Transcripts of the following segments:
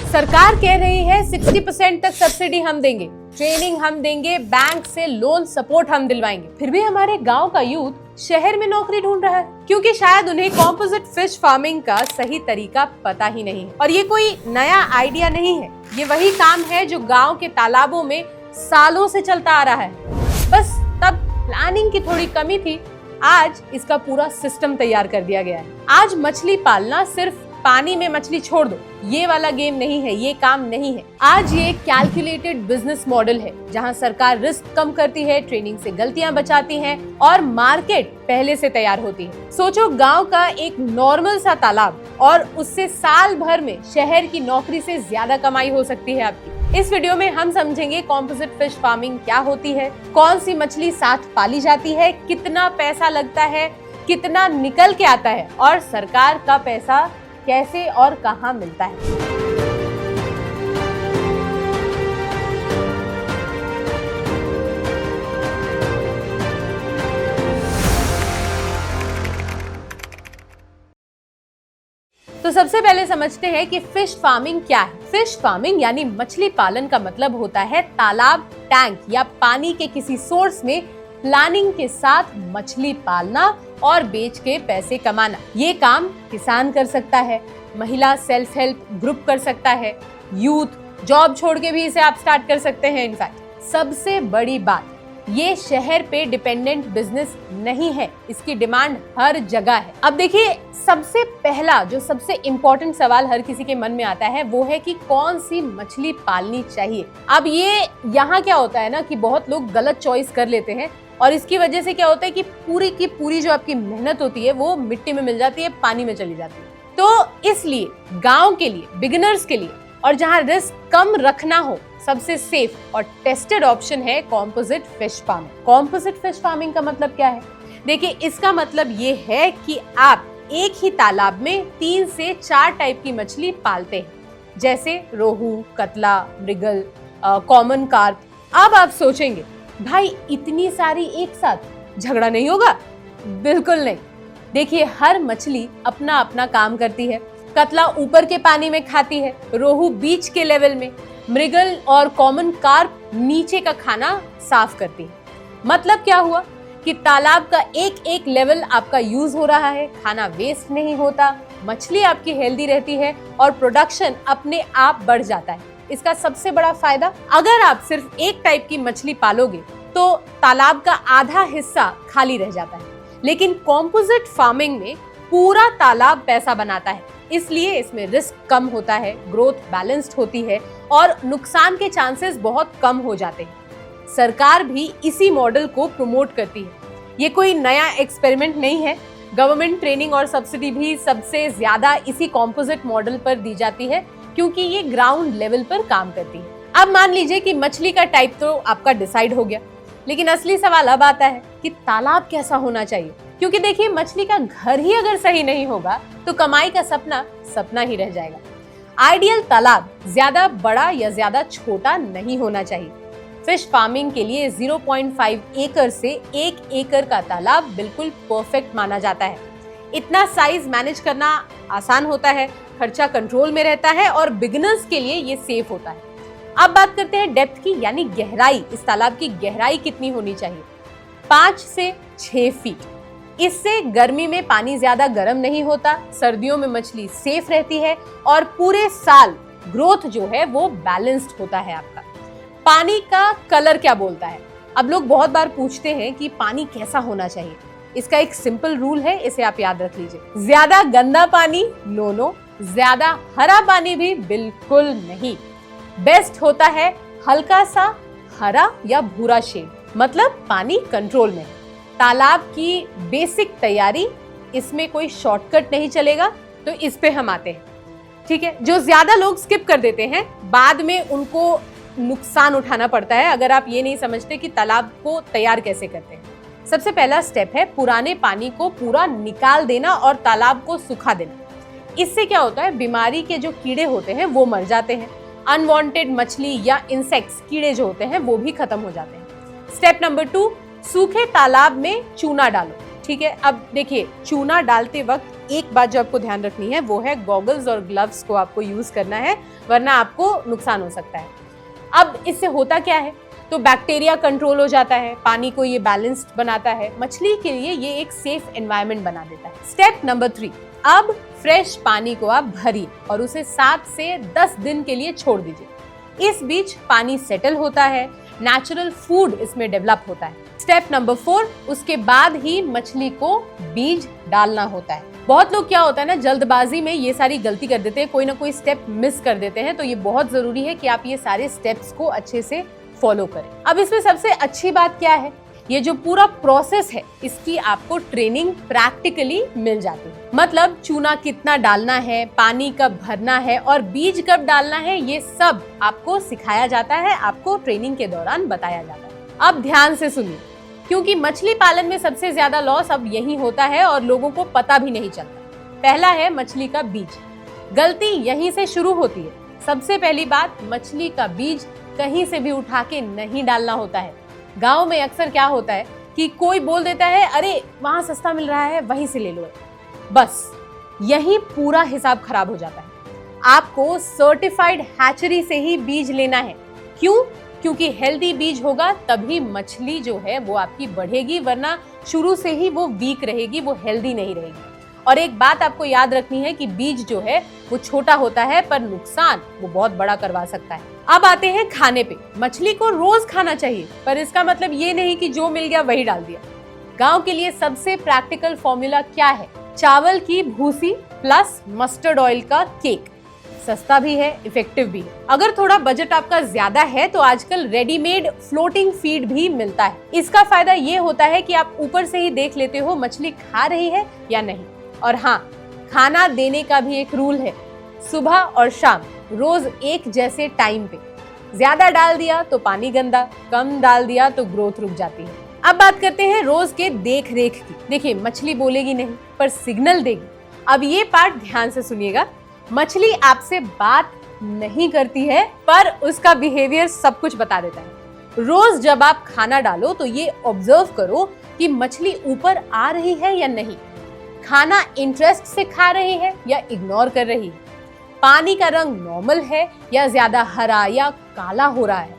सरकार कह रही है 60% तक सब्सिडी हम देंगे, ट्रेनिंग हम देंगे, बैंक से लोन सपोर्ट हम दिलवाएंगे। फिर भी हमारे गांव का यूथ शहर में नौकरी ढूंढ रहा है, क्योंकि शायद उन्हें कॉम्पोजिट फिश फार्मिंग का सही तरीका पता ही नहीं है। और ये कोई नया आइडिया नहीं है, ये वही काम है जो गांव के तालाबों में सालों से चलता आ रहा है। बस तब प्लानिंग की थोड़ी कमी थी, आज इसका पूरा सिस्टम तैयार कर दिया गया है। आज मछली पालना सिर्फ पानी में मछली छोड़ दो ये वाला गेम नहीं है, ये काम नहीं है। आज ये कैलकुलेटेड बिजनेस मॉडल है, जहां सरकार रिस्क कम करती है, ट्रेनिंग से गलतियां बचाती है और मार्केट पहले से तैयार होती है। सोचो, गांव का एक नॉर्मल सा तालाब और उससे साल भर में शहर की नौकरी से ज्यादा कमाई हो सकती है आपकी। इस वीडियो में हम समझेंगे कॉम्पोजिट फिश फार्मिंग क्या होती है, कौन सी मछली साथ पाली जाती है, कितना पैसा लगता है, कितना निकल के आता है और सरकार का पैसा कैसे और कहां मिलता है। तो सबसे पहले समझते हैं कि फिश फार्मिंग क्या है। फिश फार्मिंग यानी मछली पालन का मतलब होता है तालाब, टैंक या पानी के किसी सोर्स में प्लानिंग के साथ मछली पालना और बेच के पैसे कमाना। ये काम किसान कर सकता है, महिला सेल्फ हेल्प ग्रुप कर सकता है, यूथ जॉब छोड़ के भी इसे आप स्टार्ट कर सकते हैं। इनफैक्ट सबसे बड़ी बात, ये शहर पे डिपेंडेंट बिजनेस नहीं है, इसकी डिमांड हर जगह है। अब देखिए, सबसे पहला जो सबसे इम्पोर्टेंट सवाल हर किसी के मन में आता है वो है कि कौन सी मछली पालनी चाहिए। अब ये यहाँ क्या होता है ना कि बहुत लोग गलत चॉइस कर लेते हैं और इसकी वजह से क्या होता है कि पूरी की पूरी जो आपकी मेहनत होती है वो मिट्टी में मिल जाती है, पानी में चली जाती है। तो इसलिए गांव के लिए, बिगिनर्स के लिए और जहां रिस्क कम रखना हो, सबसे सेफ और टेस्टेड ऑप्शन है composite fish farming. Composite fish farming का मतलब क्या है? देखिए, इसका मतलब ये है कि आप एक ही तालाब में 3 से 4 टाइप की मछली पालते हैं, जैसे रोहू, कतला, मृगल, कॉमन कार्प। अब आप सोचेंगे, भाई इतनी सारी एक साथ झगड़ा नहीं होगा? बिल्कुल नहीं। देखिए, हर मछली अपना अपना काम करती है। कतला ऊपर के पानी में खाती है, रोहू बीच के लेवल में, मृगल और कॉमन कार्प नीचे का खाना साफ करती है। मतलब क्या हुआ कि तालाब का एक एक लेवल आपका यूज हो रहा है, खाना वेस्ट नहीं होता, मछली आपकी हेल्दी रहती है और प्रोडक्शन अपने आप बढ़ जाता है। इसका सबसे बड़ा फायदा, अगर आप सिर्फ एक टाइप की मछली पालोगे तो तालाब का आधा हिस्सा खाली रह जाता है, लेकिन कॉम्पोजिट फार्मिंग में पूरा तालाब पैसा बनाता है, इसलिए इसमें रिस्क कम होता है, ग्रोथ बैलेंस्ड होती है और नुकसान के चांसेस बहुत कम हो जाते हैं। सरकार भी इसी मॉडल को प्रमोट करती है। ये कोई नया एक्सपेरिमेंट नहीं है, गवर्नमेंट ट्रेनिंग और सब्सिडी भी सबसे ज्यादा इसी कॉम्पोजिट मॉडल पर दी जाती है, क्योंकि ये ग्राउंड लेवल पर काम करती है। अब मान लीजिए कि मछली का टाइप तो आपका डिसाइड हो गया, लेकिन असली सवाल अब आता है कि तालाब कैसा होना चाहिए। क्योंकि देखिए, मछली का घर ही अगर सही नहीं होगा तो कमाई का सपना सपना ही रह जाएगा। आइडियल तालाब ज्यादा बड़ा या ज्यादा छोटा नहीं होना चाहिए। फिश फार्मिंग के लिए 0.5 एकड़ से 1 एकड़ का तालाब बिल्कुल परफेक्ट माना जाता है। इतना साइज मैनेज करना आसान होता है, खर्चा कंट्रोल में रहता है और बिगिनर्स के लिए ये सेफ होता है। अब बात करते हैं डेप्थ की, यानी गहराई। इस तालाब की गहराई कितनी होनी चाहिए? 5 से 6 फीट। इससे गर्मी में पानी ज्यादा गर्म नहीं होता, सर्दियों में मछली सेफ रहती है और पूरे साल ग्रोथ जो है वो बैलेंस्ड होता है आपका। पानी का कलर क्या बोलता है? अब लोग बहुत बार पूछते हैं कि पानी कैसा होना चाहिए। इसका एक सिंपल रूल है, इसे आप याद रख लीजिए। ज्यादा गंदा पानी नो, ज्यादा हरा पानी भी बिल्कुल नहीं। बेस्ट होता है हल्का सा हरा या भूरा शेड, मतलब पानी कंट्रोल में। तालाब की बेसिक तैयारी, इसमें कोई शॉर्टकट नहीं चलेगा, तो इस पे हम आते हैं। ठीक है, जो ज्यादा लोग स्किप कर देते हैं, बाद में उनको नुकसान उठाना पड़ता है अगर आप ये नहीं समझते कि तालाब को तैयार कैसे करते हैं। सबसे पहला स्टेप है पुराने पानी को पूरा निकाल देना और तालाब को सुखा देना। इससे क्या होता है, बीमारी के जो कीड़े होते हैं वो मर जाते हैं, अनवांटेड मछली या इंसेक्ट्स कीड़े जो होते हैं वो भी खत्म हो जाते हैं। स्टेप नंबर 2, सूखे तालाब में चूना डालो। ठीक है। अब देखिए, चूना डालते वक्त एक बात जो आपको ध्यान रखनी है वो है गॉगल्स और ग्लव्स को आपको यूज करना है, वरना आपको नुकसान हो सकता है। अब इससे होता क्या है, तो बैक्टीरिया कंट्रोल हो जाता है, पानी को ये बैलेंस्ड बनाता है, मछली के लिए ये एक सेफ एनवायरनमेंट बना देता है। स्टेप नंबर 3, अब फ्रेश पानी को आप भरिए और उसे 7 से 10 दिन के लिए छोड़ दीजिए। इस बीच पानी सेटल होता है, नेचुरल फूड इसमें डेवलप होता है। स्टेप नंबर 4, उसके बाद ही मछली को बीज डालना होता है। बहुत लोग क्या होता है ना, जल्दबाजी में ये सारी गलती कर देते हैं, कोई ना कोई स्टेप मिस कर देते हैं, तो ये बहुत जरूरी है कि आप ये सारे स्टेप्स को अच्छे से फॉलो करें। अब इसमें सबसे अच्छी बात क्या है, ये जो पूरा प्रोसेस है इसकी आपको ट्रेनिंग प्रैक्टिकली मिल जाती है। मतलब चूना कितना डालना है, पानी कब भरना है और बीज कब डालना है, ये सब आपको सिखाया जाता है, आपको ट्रेनिंग के दौरान बताया जाता है। अब ध्यान से सुनिए, क्योंकि मछली पालन में सबसे ज्यादा लॉस अब यही होता है और लोगों को पता भी नहीं चलता। पहला है मछली का बीज। गलती यहीं से शुरू होती है। सबसे पहली बात, मछली का बीज कहीं से भी उठा के नहीं डालना होता है। गांव में अक्सर क्या होता है कि कोई बोल देता है, अरे वहां सस्ता मिल रहा है वहीं से ले लो, बस यही पूरा हिसाब खराब हो जाता है। आपको सर्टिफाइड हैचरी से ही बीज लेना है। क्यों? क्योंकि हेल्दी बीज होगा तभी मछली जो है वो आपकी बढ़ेगी, वरना शुरू से ही वो वीक रहेगी, वो हेल्दी नहीं रहेगी। और एक बात आपको याद रखनी है कि बीज जो है वो छोटा होता है पर नुकसान वो बहुत बड़ा करवा सकता है। अब आते हैं खाने पे। मछली को रोज खाना चाहिए, पर इसका मतलब ये नहीं कि जो मिल गया वही डाल दिया। गांव के लिए सबसे प्रैक्टिकल फॉर्मूला क्या है? चावल की भूसी प्लस मस्टर्ड ऑयल का केक। सस्ता भी है, इफेक्टिव भी है। अगर थोड़ा बजट आपका ज्यादा है तो आजकल रेडीमेड फ्लोटिंग फीड भी मिलता है। इसका फायदा ये होता है कि आप ऊपर से ही देख लेते हो मछली खा रही है या नहीं। और हाँ, खाना देने का भी एक रूल है, सुबह और शाम रोज एक जैसे टाइम पे। ज्यादा डाल दिया तो पानी गंदा, कम डाल दिया तो ग्रोथ रुक जाती है। अब बात करते हैं रोज के देख रेख की। देखिए, मछली बोलेगी नहीं पर सिग्नल देगी। अब ये पार्ट ध्यान से सुनिएगा। मछली आपसे बात नहीं करती है पर उसका बिहेवियर सब कुछ बता देता है। रोज जब आप खाना डालो तो ये ऑब्जर्व करो कि मछली ऊपर आ रही है या नहीं, खाना इंटरेस्ट से खा रही है या इग्नोर कर रही है, पानी का रंग नॉर्मल है या ज्यादा हरा या काला हो रहा है।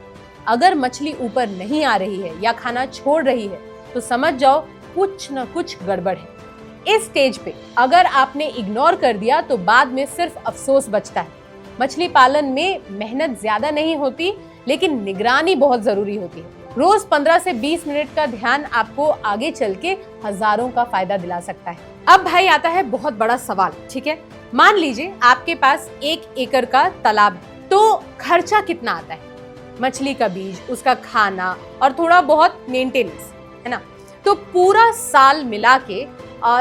अगर मछली ऊपर नहीं आ रही है या खाना छोड़ रही है तो समझ जाओ कुछ न कुछ गड़बड़ है। इस स्टेज पे अगर आपने इग्नोर कर दिया तो बाद में सिर्फ अफसोस बचता है। मछली पालन में मेहनत ज्यादा नहीं होती, लेकिन निगरानी बहुत जरूरी होती है। रोज 15 से 20 मिनट का ध्यान आपको आगे चल के हजारों का फायदा दिला सकता है। अब भाई आता है बहुत बड़ा सवाल, ठीक है? मान लीजिए आपके पास 1 एकड़ का तालाब है, तो खर्चा कितना आता है? मछली का बीज, उसका खाना और थोड़ा बहुत मेंटेनेंस, है ना? तो पूरा साल मिला के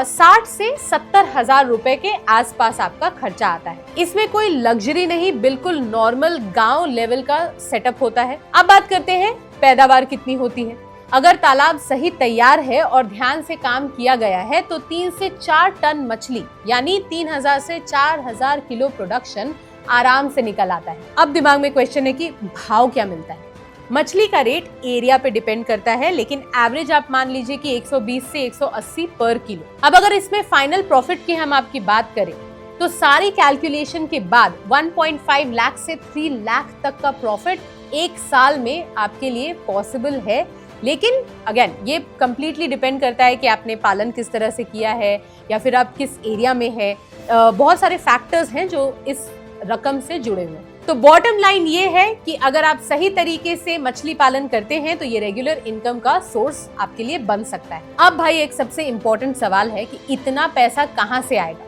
60 से 70 हजार रुपए के आसपास आपका खर्चा आता है। इसमें कोई लग्जरी नहीं, बिल्कुल नॉर्मल गांव लेवल का सेटअप होता है। अब बात करते हैं पैदावार कितनी होती है। अगर तालाब सही तैयार है और ध्यान से काम किया गया है तो 3 से 4 टन मछली यानी 3000 से 4000 किलो प्रोडक्शन आराम से निकल आता है। अब दिमाग में क्वेश्चन है कि भाव क्या मिलता है? मछली का रेट एरिया पे डिपेंड करता है, लेकिन एवरेज आप मान लीजिए कि 120 से 180 पर किलो। अब अगर इसमें फाइनल प्रॉफिट की हम आपकी बात करें तो सारी कैलकुलेशन के बाद 1.5 लाख से 3 लाख तक का प्रॉफिट एक साल में आपके लिए पॉसिबल है। लेकिन अगेन ये कंप्लीटली डिपेंड करता है कि आपने पालन किस तरह से किया है या फिर आप किस एरिया में है। बहुत सारे फैक्टर्स हैं जो इस रकम से जुड़े हुए हैं। तो बॉटम लाइन ये है कि अगर आप सही तरीके से मछली पालन करते हैं तो ये रेगुलर इनकम का सोर्स आपके लिए बन सकता है। अब भाई एक सबसे इम्पोर्टेंट सवाल है कि इतना पैसा कहाँ से आएगा?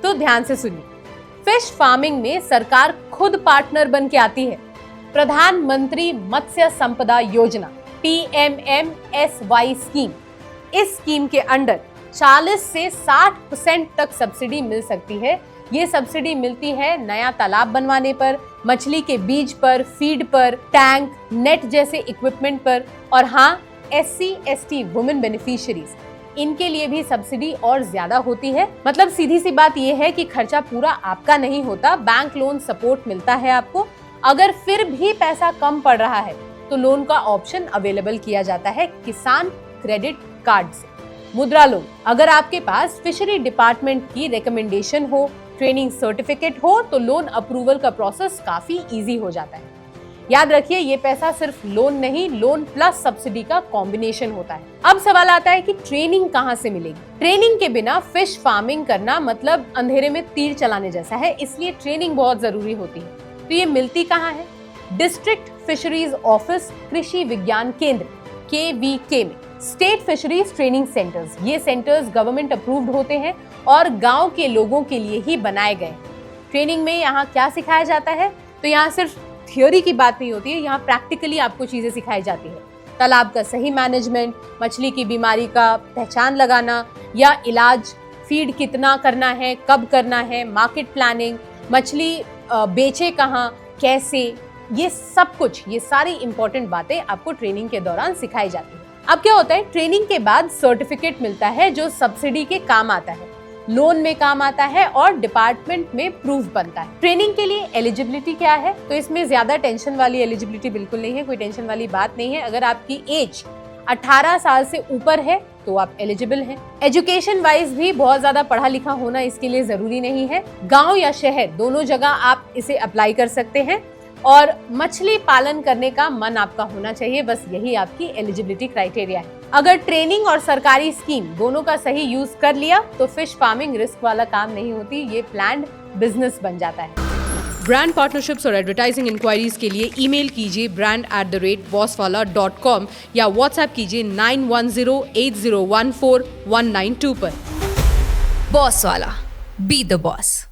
तो ध्यान से सुनिए। फिश फार्मिंग में सरकार खुद पार्टनर बन के आती है। प्रधानमंत्री मत्स्य संपदा योजना PMMSY स्कीम, इस स्कीम के अंडर 40 से 60% तक सब्सिडी मिल सकती है। ये सब्सिडी मिलती है नया तालाब बनवाने पर, मछली के बीज पर, फीड पर, टैंक, नेट जैसे इक्विपमेंट पर। और हाँ, SC/ST वुमेन बेनिफिशियरीज, इनके लिए भी सब्सिडी और ज्यादा होती है। मतलब सीधी सी बात ये है कि खर्चा पूरा आपका नहीं होता, बैंक लोन सपोर्ट मिलता है आपको। अगर फिर भी पैसा कम पड़ रहा है तो लोन का ऑप्शन अवेलेबल किया जाता है किसान क्रेडिट कार्ड से। मुद्रा लोन, अगर आपके पास फिशरी डिपार्टमेंट की रिकमेंडेशन हो, ट्रेनिंग सर्टिफिकेट हो तो लोन अप्रूवल का प्रोसेस काफी इजी हो जाता है। याद रखिए, ये पैसा सिर्फ लोन नहीं, लोन प्लस सब्सिडी का कॉम्बिनेशन होता है। अब सवाल आता है कि ट्रेनिंग कहाँ से मिलेगी? ट्रेनिंग के बिना फिश फार्मिंग करना मतलब अंधेरे में तीर चलाने जैसा है, इसलिए ट्रेनिंग बहुत जरूरी होती है। तो ये मिलती कहाँ है? डिस्ट्रिक्ट फिशरीज ऑफिस कृषि विज्ञान केंद्र KVK में स्टेट फिशरीज ट्रेनिंग सेंटर्स। ये सेंटर्स गवर्नमेंट अप्रूव्ड होते हैं और गांव के लोगों के लिए ही बनाए गए। ट्रेनिंग में यहाँ क्या सिखाया जाता है? तो यहाँ सिर्फ थियोरी की बात नहीं होती है, यहाँ प्रैक्टिकली आपको चीजें सिखाई जाती है। तालाब का सही मैनेजमेंट, मछली की बीमारी का पहचान लगाना या इलाज, फीड कितना करना है, कब करना है, मार्केट प्लानिंग, मछली बेचे कहाँ, कैसे, ये सब कुछ, ये सारी इंपॉर्टेंट बातें आपको ट्रेनिंग के दौरान सिखाई जाती है। अब क्या होता है, ट्रेनिंग के बाद सर्टिफिकेट मिलता है जो सब्सिडी के काम आता है, लोन में काम आता है और डिपार्टमेंट में प्रूफ बनता है। ट्रेनिंग के लिए एलिजिबिलिटी क्या है? तो इसमें ज्यादा टेंशन वाली एलिजिबिलिटी बिल्कुल नहीं है, कोई टेंशन वाली बात नहीं है। अगर आपकी एज 18 साल से ऊपर है तो आप एलिजिबल हैं। एजुकेशन वाइज भी बहुत ज्यादा पढ़ा लिखा होना इसके लिए जरूरी नहीं है। गांव या शहर दोनों जगह आप इसे अप्लाई कर सकते हैं और मछली पालन करने का मन आपका होना चाहिए, बस यही आपकी एलिजिबिलिटी क्राइटेरिया है। अगर ट्रेनिंग और सरकारी स्कीम दोनों का सही यूज कर लिया तो फिश फार्मिंग रिस्क वाला काम नहीं होती, ये प्लान्ड बिजनेस बन जाता है। ब्रांड पार्टनरशिप्स और एडवर्टाइजिंग इंक्वायरीज के लिए ईमेल कीजिए brand@bosswala.com या व्हाट्सएप कीजिए 9108014192 पर। बॉस वाला, बी द बॉस।